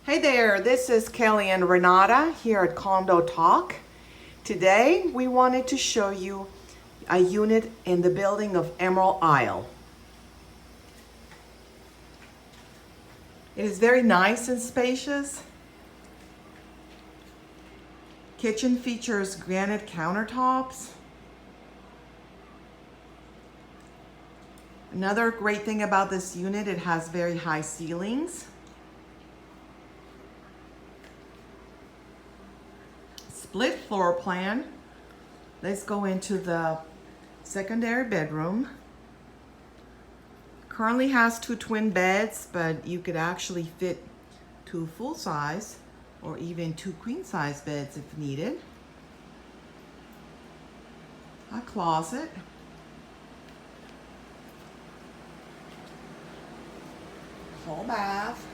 Hey there, this is Kelly and Renata here at Condo Talk. Today we wanted to show you a unit in the building of Emerald Isle. It is very nice and spacious. Kitchen features granite countertops. Another great thing about this unit, it has very high ceilings. Split floor plan. Let's go into the secondary bedroom. Currently has 2 twin beds, but you could actually fit 2 full size or even 2 queen size beds if needed. A closet. Full bath.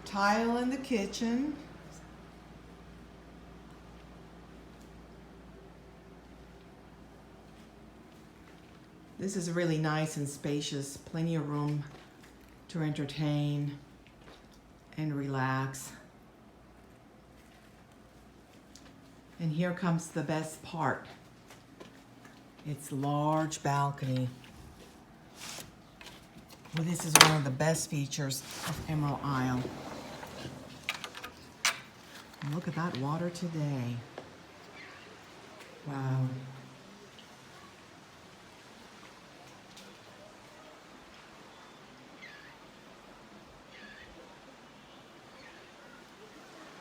Tile in the kitchen. This is really nice and spacious. Plenty of room to entertain and relax. And here comes the best part. It's large balcony. Well, this is one of the best features of Emerald Isle. And look at that water today. Wow.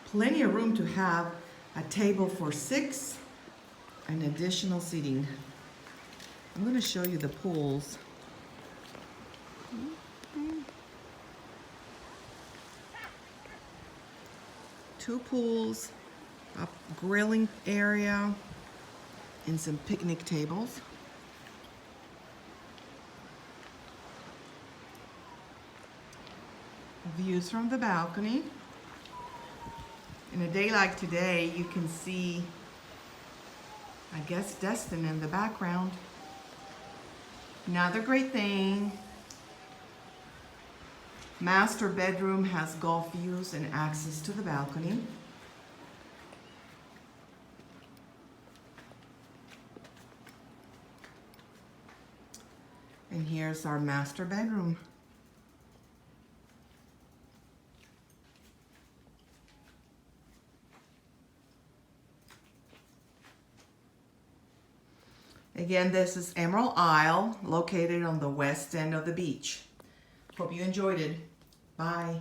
Plenty of room to have a table for 6 and additional seating. I'm going to show you the pools. Two pools, a grilling area, and some picnic tables. Views from the balcony. In a day like today, you can see, I guess, Destin in the background. Another great thing, master bedroom has golf views and access to the balcony. And here's our master bedroom. Again, this is Emerald Isle, located on the west end of the beach. Hope you enjoyed it. Bye.